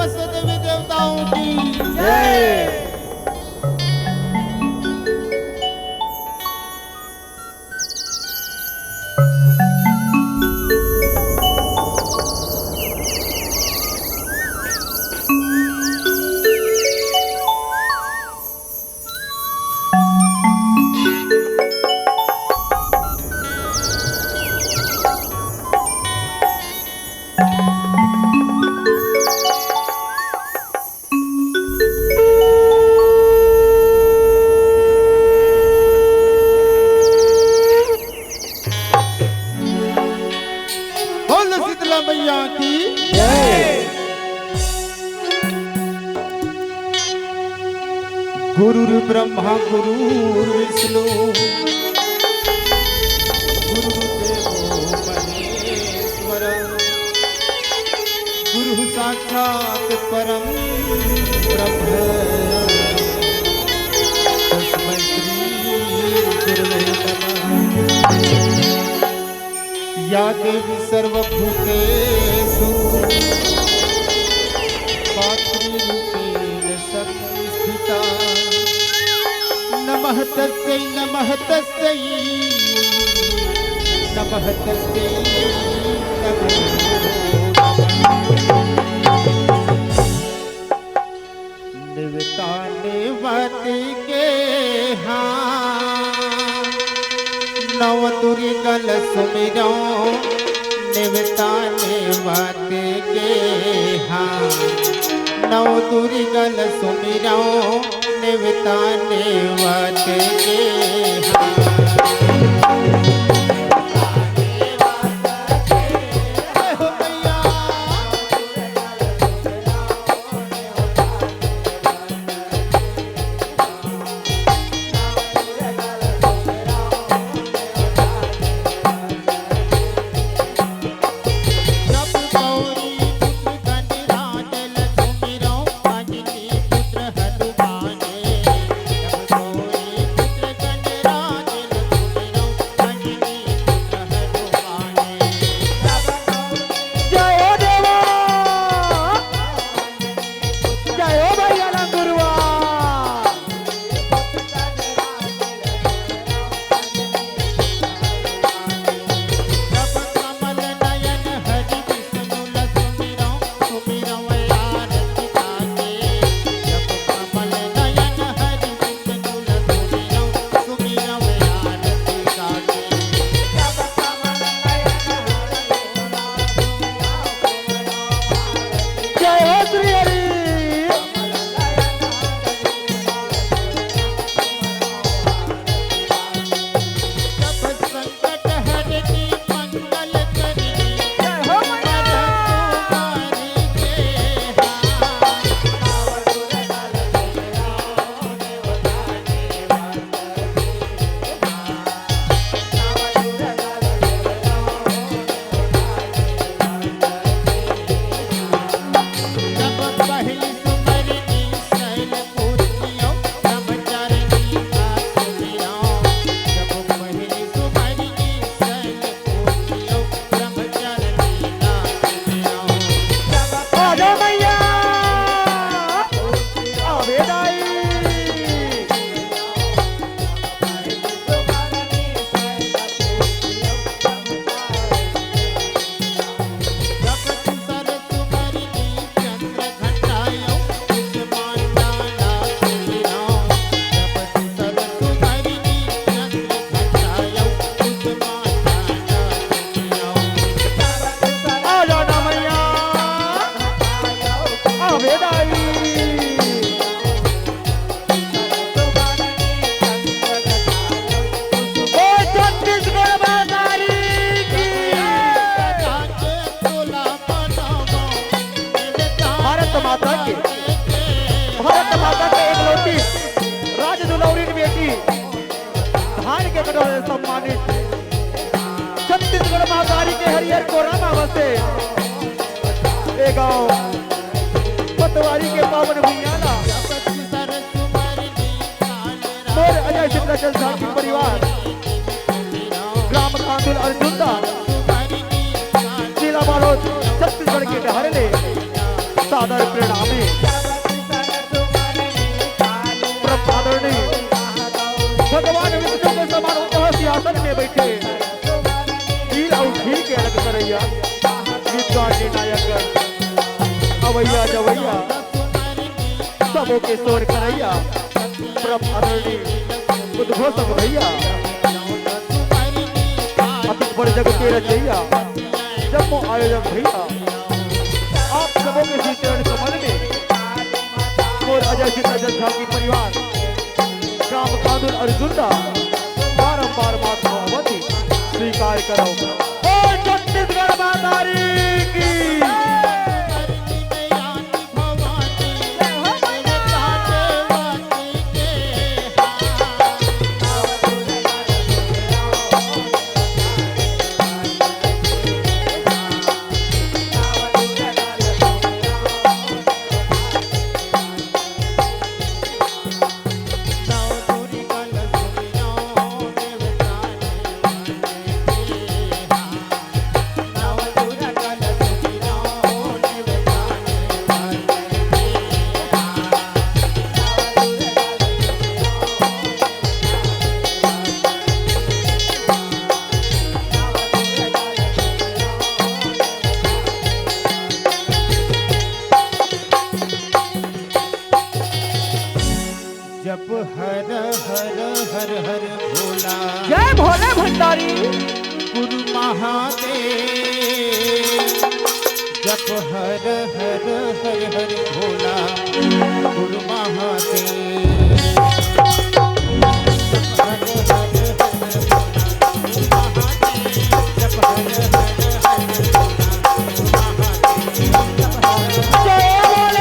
समस्त देवी देवताओं की जय। बोल शीतला मैया की जय। गुरुर् ब्रह्मा गुरुर्विष्णु गुरुर्देवो महेश्वर गुरु साक्षात् परम ब्रह्म तस्मै श्री गुरवे नमः। या देवी सर्वभूतेषु मातृरूपेण संस्थिता नमः तस्यै नमः तस्यै नमः तस्यै नमो नमः। निवता निवती के नव दुर्गल सुमिरो निवता निवत के नव दुर्गल सुमिरो निवता निवत के सम्मानित छत्तीसगढ़ महागारी के हरिहर कोरामा बसे ए गाँव पतवारी के पावन भुइयाला मोर अजय सिंह झांकी परिवार ग्राम कांदुल अर्जुनदा जिला बालोद छत्तीसगढ़ के डहरले सादर प्रणामी आदरणीय भगवान विष्णु के समान होता सिंहासन में बैठे हीर और झील के अलग करैया विद्वान नायक अवैया जवैया सबों के शोर करैया प्रभ आदरणीय उद्घोषक भैया अति बड़े जग के रचैया जम्मू आयोजक भैया आप सबों के श्री चरण कमल में और अजय सिंह झा की परिवार राम कानून अर्जुन बारंबार मातृभावती स्वीकार करो और छत्तीसगढ़ मातारी की जब हर हर हर हर भोला जय भोले भंडारी गुरु महादेव जब हर हर हर हर भोला गुरु महादेव हर हर हर भोला गुरु महादेव जब हर हर हर भोला गुरु महादेव जब हर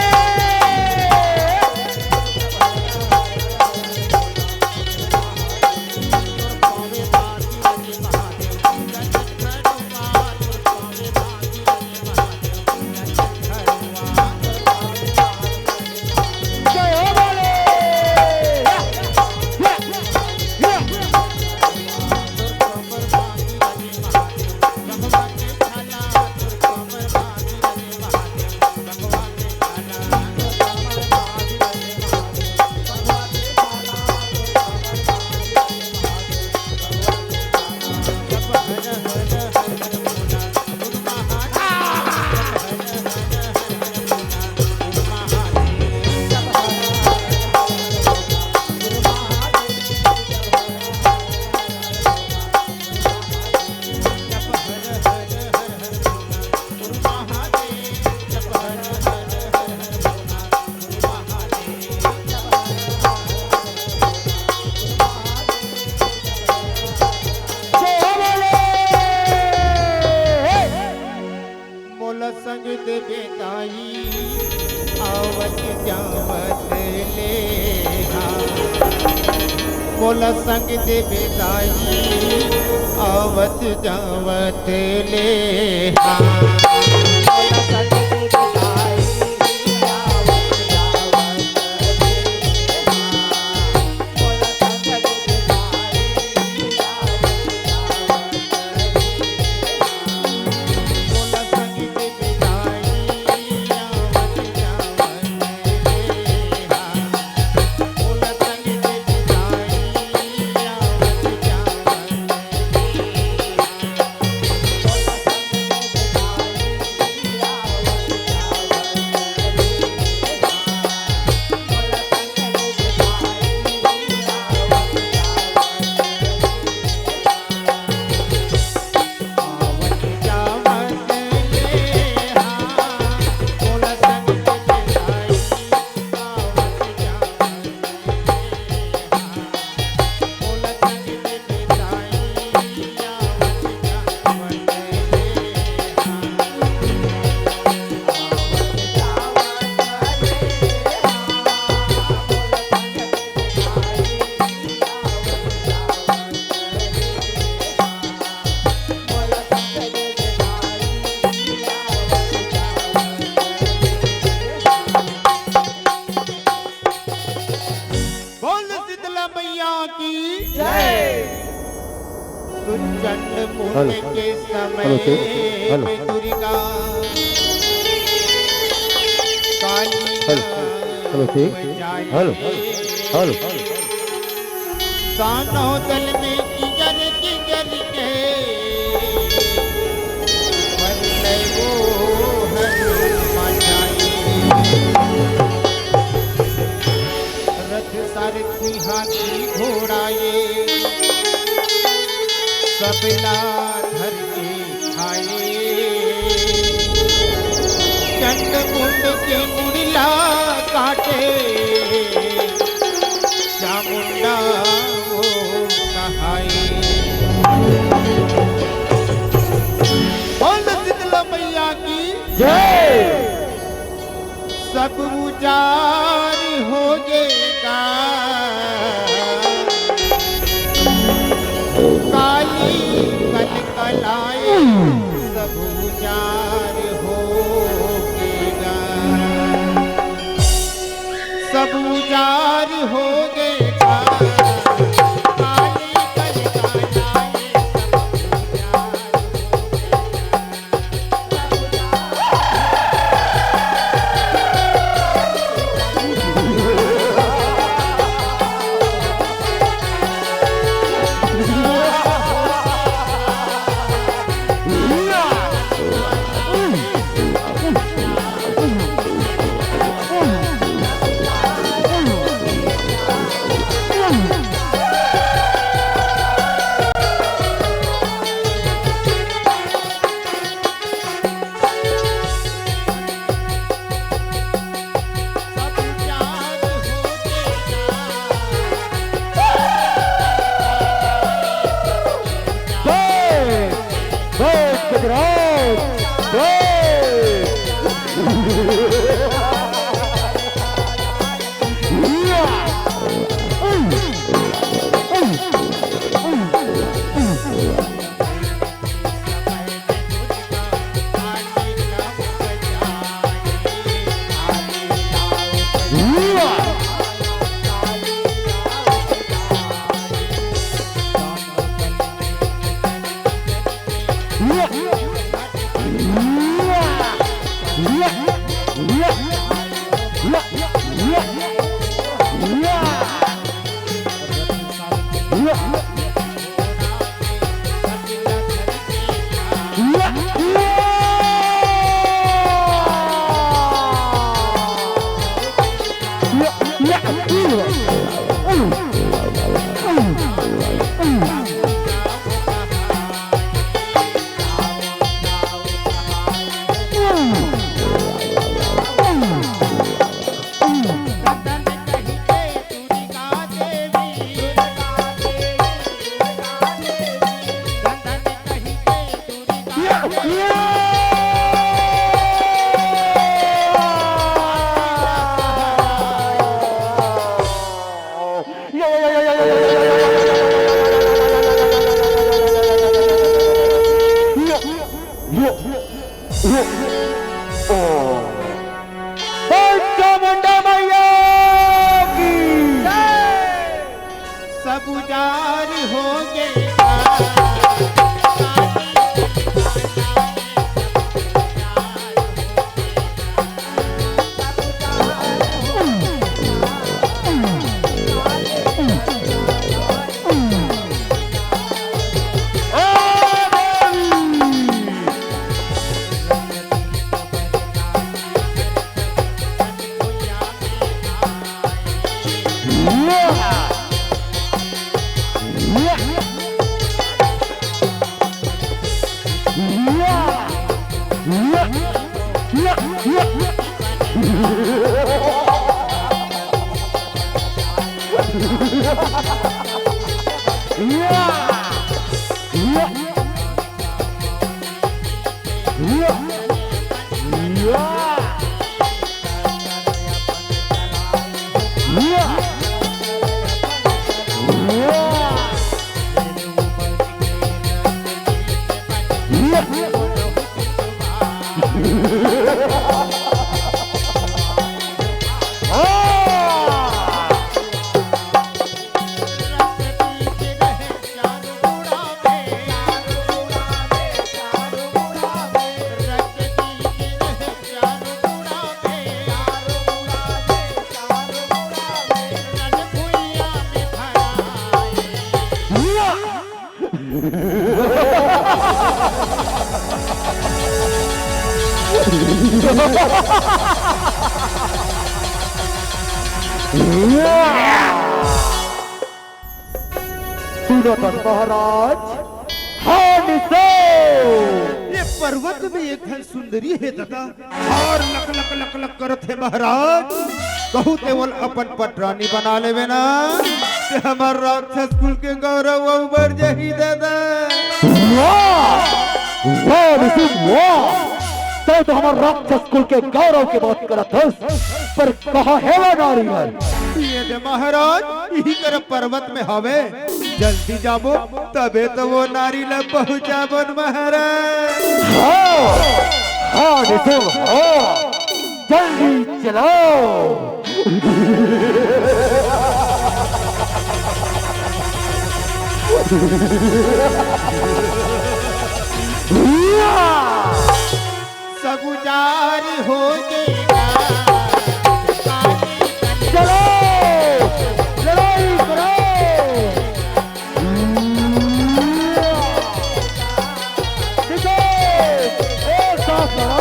जय भोले संग देवेदाई आवत जावत ले मोला संग देवेदाई आवत जावत ले मोला संग देवेदाई आवत जावत मोला संग देवेदाई मोला संग चंड मुंड के समय में दुर्गा हेलो ठीक हेलो हेलो कानों दल में किंजर किंजर के पर ले वो हनुमा जाए रथ सारथी हाथी घोड़ाए सबला धर के खाए चंड मुंड के मुड़ला काटे चामुंडा वो कहाए बोल शीतला मैया की जय सब उजार हो जाएगा काली कल कलाए सब उजार हो गेगा सब उजार हो गेगा काली कल कलाए सब उजार हो गेगा सुनोतन महाराज, हानि से ये पर्वत में एक धन सुंदरी है दादा और लक लक लक लक करत है महाराज। कहू तेवल अपन पटरानी बना लेवे ना ते हमार राक्षस कुल के गौरव उबर जही दादा। वाह वाह ऋषि वाह, तो हमार राक्षस कुल के गौरव की बात करत हस, पर कहाँ है वो नारियल? ये दे महाराज यही कर पर्वत में हवे, जल्दी जाबो तबे तो वो नारी ल पहुंचाबो महाराज। हाँ ऋषि हाँ, जल्दी चलो। सगुजारी हो गई चलो लड़ाई करो। देखो एक साथ लड़ो।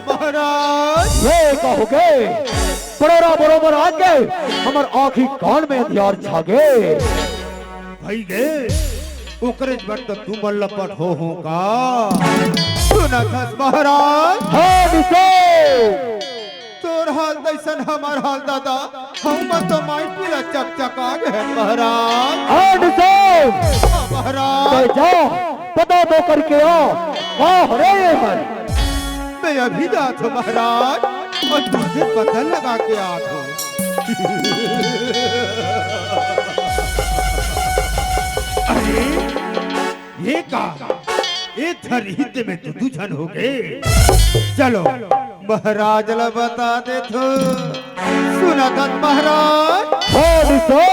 महाराज ये कहोगे बड़ोरा बरोबर आ गए, हमार आँखी कान में अंधियार छा गए। भाई गे ओकरे बट तो तू मल्लपट हो का सुना था महाराज। हाँ निशो, तोर हाल दैसन हमार हाल दादा, हम तो माइट पूरा चकचका गए महाराज। हाँ निशो, महाराज तो जाओ पता तो करके आओ कहाँ रे ये हर। मैं अभी जात हूँ महाराज और तुझे पता लगा के आत हूँ। अरे ये का ये धरहित में तो दुझन हो गए। चलो महाराज ला बता दे तो सुना था महाराज। हाँ निशो,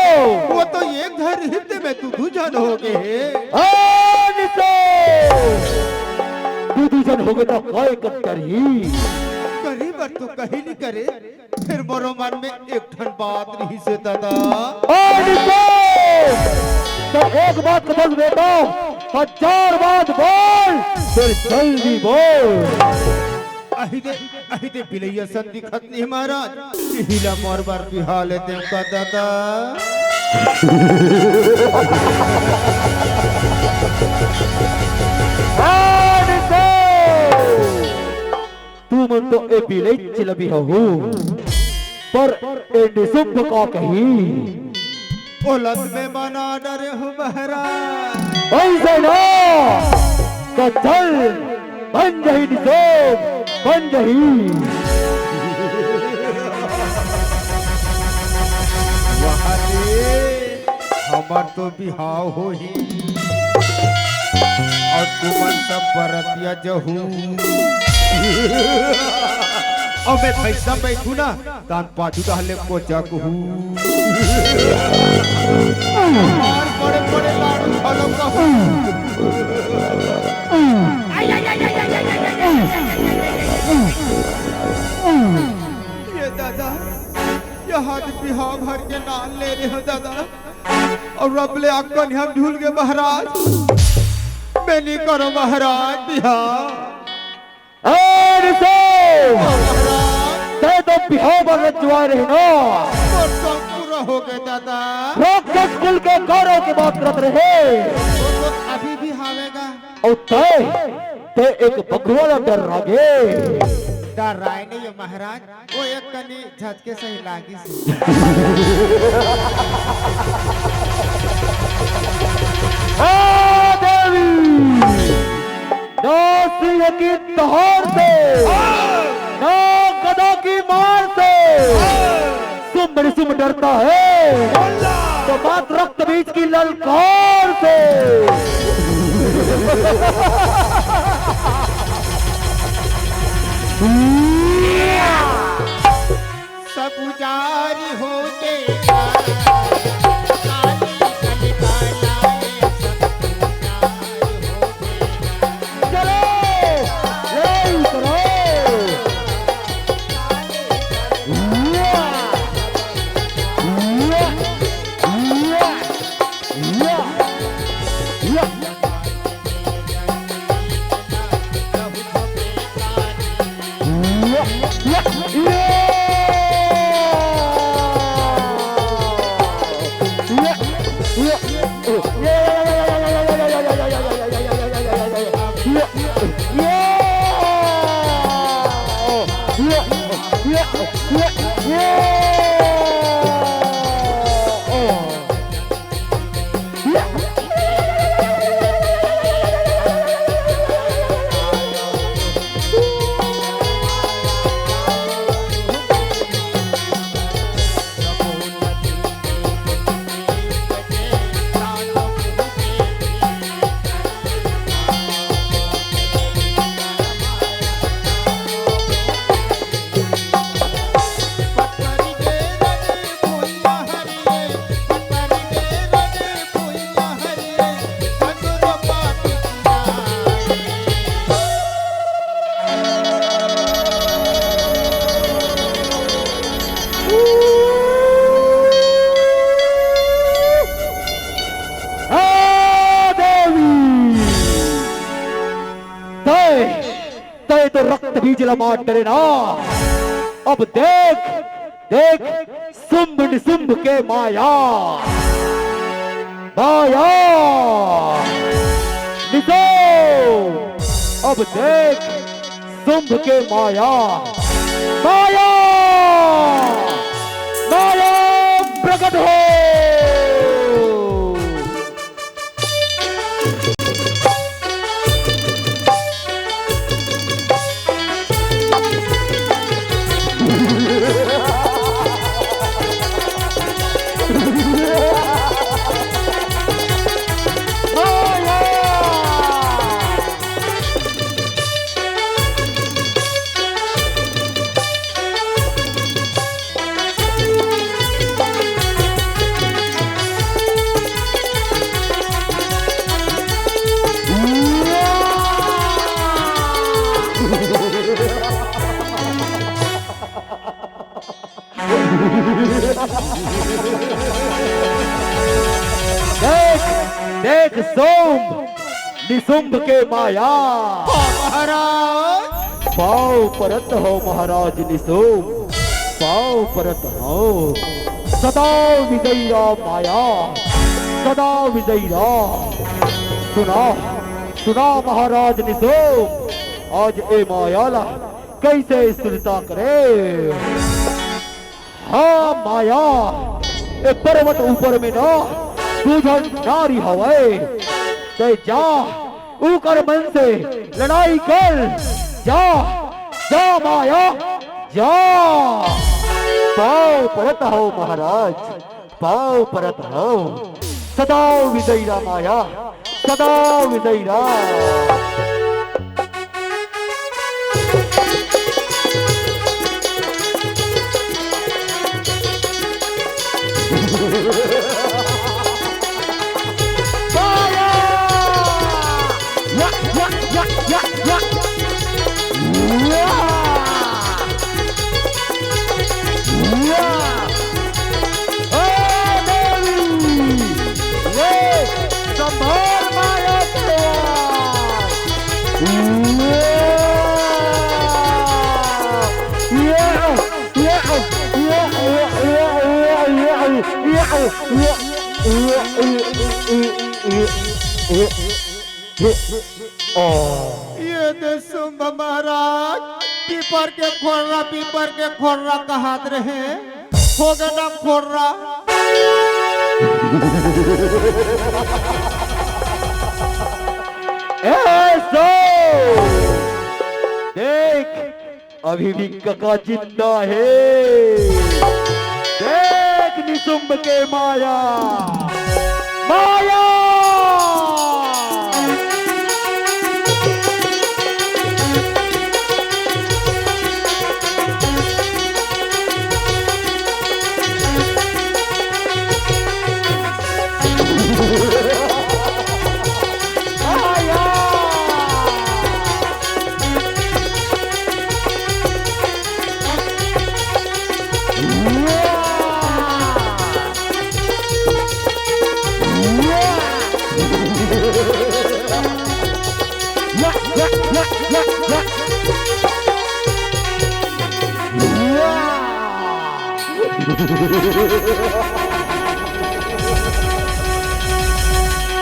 वो तो एक धरहित में तू दुझन हो गए। हाँ निशो, तू जन हो गए तो काय कर ही करी बात तो कहीं नहीं करे, फिर मोरो मन में एक ठन बात नहीं से दादा। तो एक बात बोल बेटा, 1000 बात बोल, फिर जल्दी बोल। अहिदे बिलैया सन दिखत नहीं महाराज, हिला मोर बार बिहा लेते का दादा। तुम तो ए बिलै चिलबी हो, पर ए निसुम्भ का कही ओलत में बना डरे हो महाराज। ऐसे ना तो चल बन जही निसुम्भ, बन जही। हमार तो बिहाव हो ही और तुमन सब बरतिया जहू। अब मैं पैसा बैठू ना तान पाछू डाले को चकू। और बड़े बड़े लाड़ू खालो कहूँ। ये दादा यहाँ बिहाव भर के नाम ले रहे हो दादा, और रब ले आकर हम झूल के महाराज मैं नहीं करो महाराज बिहाव। तो बिहाव रजवा रहे ना पूरा हो गए दादा। राक्षस कुल के गौरव की बात करत रहे तो अभी भी हावेगा और ते एक बगुआ डर रागे डर रहा है नहीं महाराज, वो एक कनी झटके से ही लागी सी। देवी ना सिंह की दहाड़ से ना गदा की मार से सुम डरता है तो बात रक्त बीज की ललकार से। सब उजारी होते चलो यही करो। तो रक्त बीज लमाट डरे ना। अब देख देख सुम्ब निसुम्ब के माया माया निसो। अब देख सुम्ब के माया माया माया प्रकट हो। देख देख सोम निसुम्ब के माया महाराज। पाओ परत हो महाराज निसुम्ब पाओ परत हो। सदा विजयी राम माया सदा विजयी राम। सुना सुना महाराज निसुम्ब आज ए मायाला कैसे सुलता करे। हाँ माया ए पर्वत ऊपर में ना तुझन नारी हवाए ते जा ऊकर मन से लड़ाई कर जा जा माया जा। पाओ परत हो महाराज पाओ परत हो। सदा विजयी रा माया सदा विजयी रा। ये देशुम महाराज पीपर के खोर्रा कहात रहे हो गए ना खोर्रा ऐसो देख अभी भी कका जिंदा है देख निसुंब के माया माया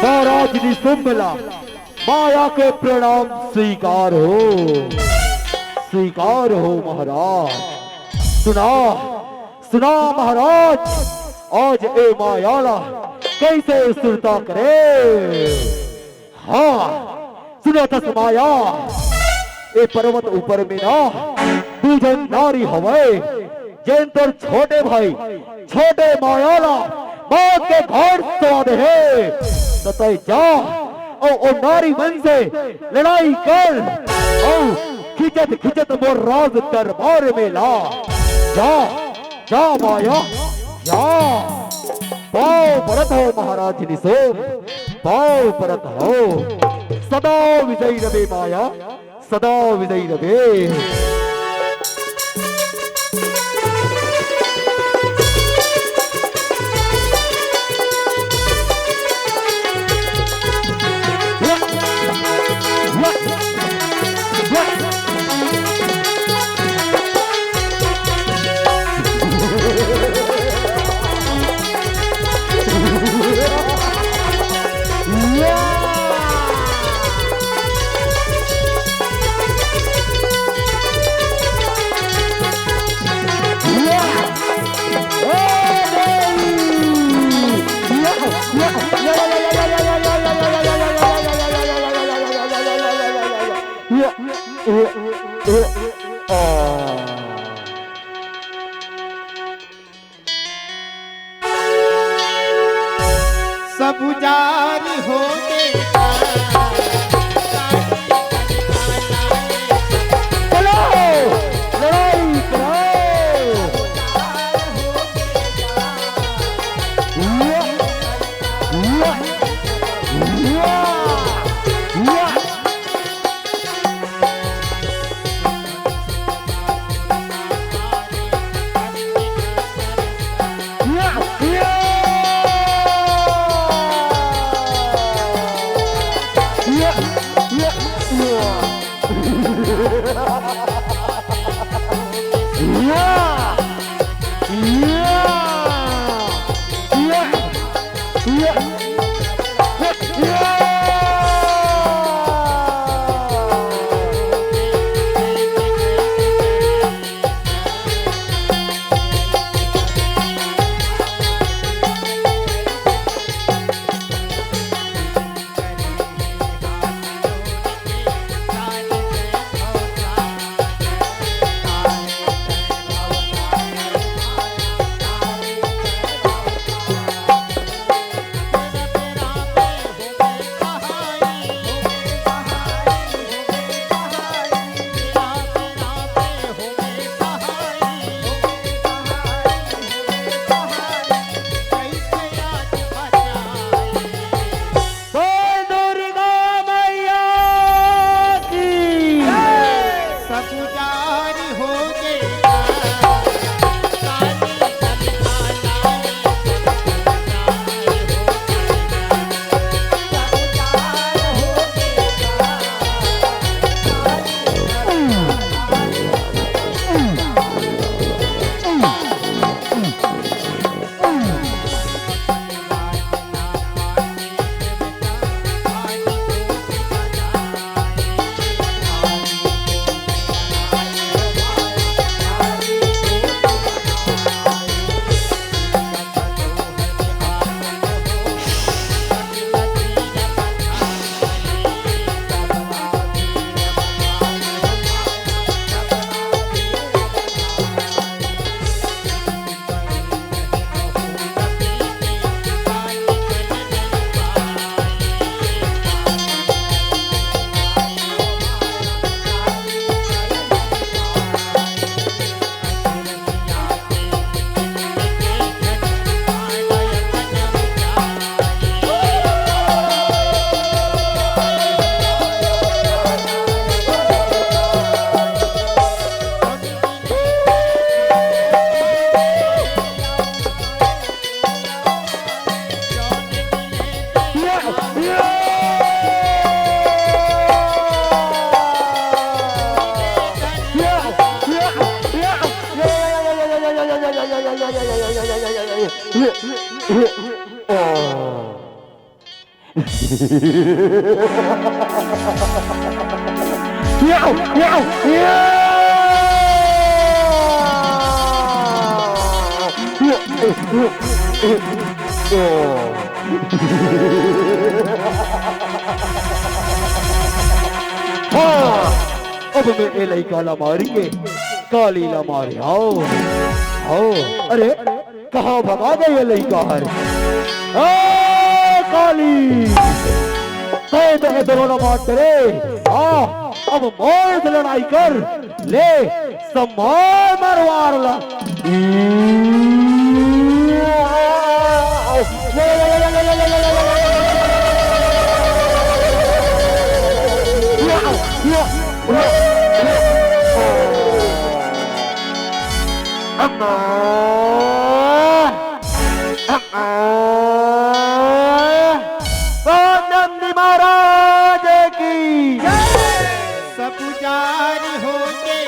महाराज निसुंबला माया के प्रणाम स्वीकार हो महाराज सुना सुना महाराज आज ए मायाला कैसे सुरता करे हाँ सुनो तस माया ए पर्वत ऊपर में ना दूजन नारी हवे जैन तोर छोटे भाई छोटे मायाला मौत के घाट स्वाद है ततय जा ओ नारी मन से लड़ाई कर ओ खिचत खिचत वो राज दरबार में ला जा जा माया जा पाओ परत हो महाराज निसुंब पाओ परत हो सदा विजयी रवे माया सदा विजयी रवे सब जारी हो अब मैं एलाई काला मारेंगे काली ला मारे आओ आओ अरे कहाँ भगा गई ये लड़का है काली तो दोनों बात करे अब मौत लड़ाई कर ले सम्मान मरवार ला नंदी महाराज की सब जारी हो के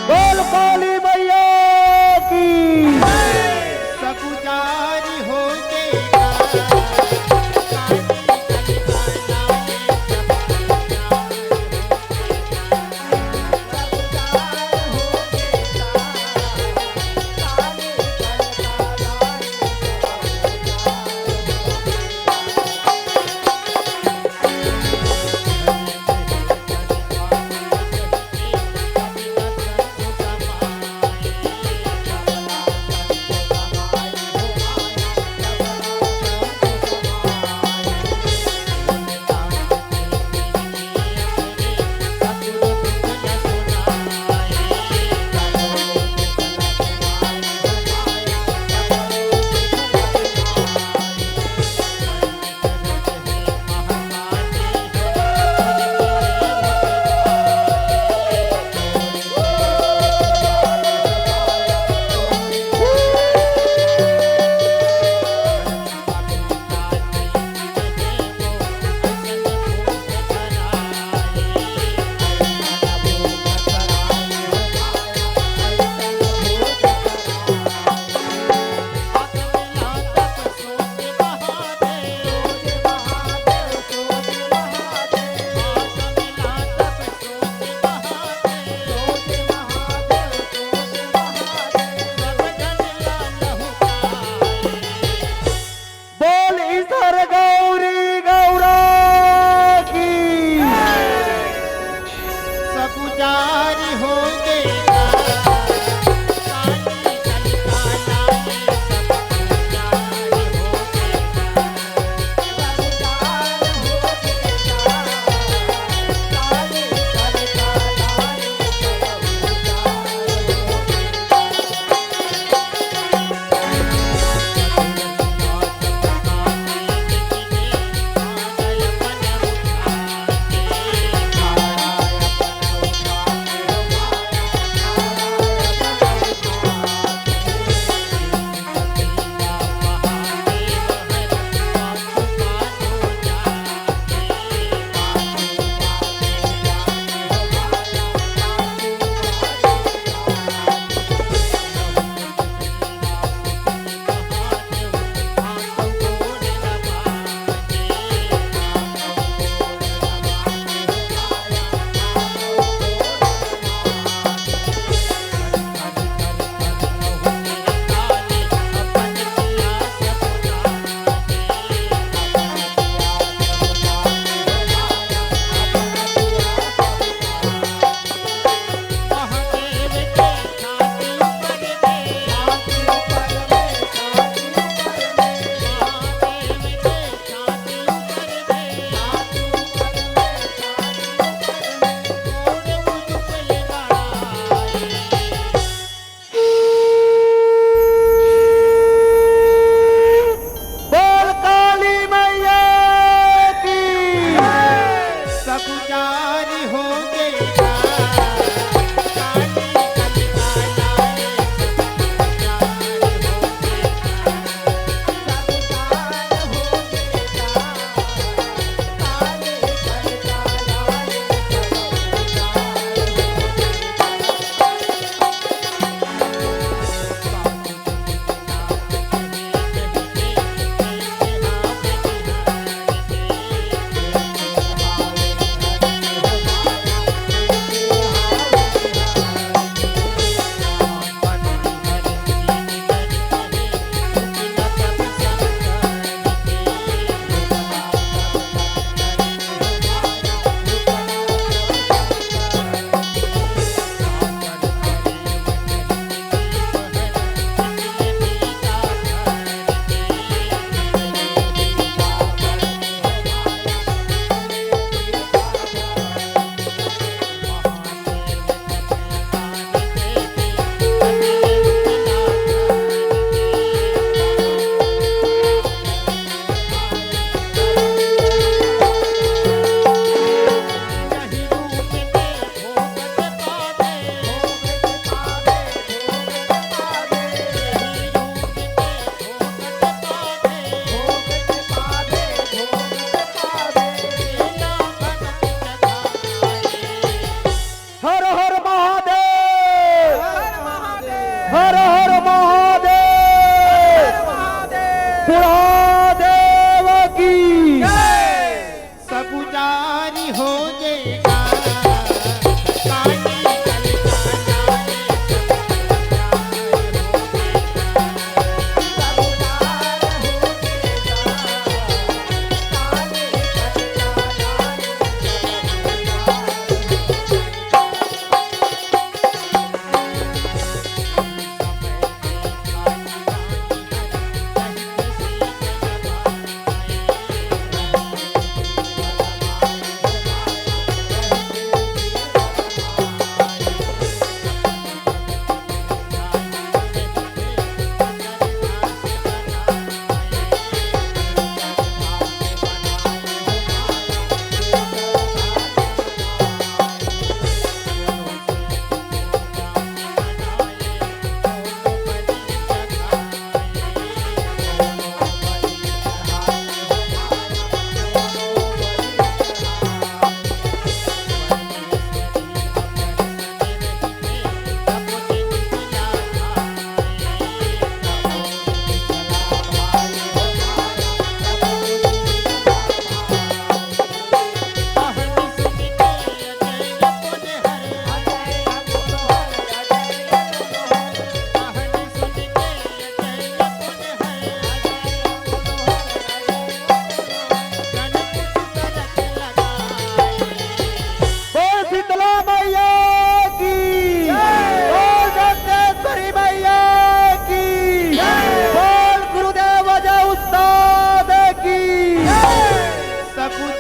बोल काली मैया की सब जारी हो के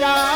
जा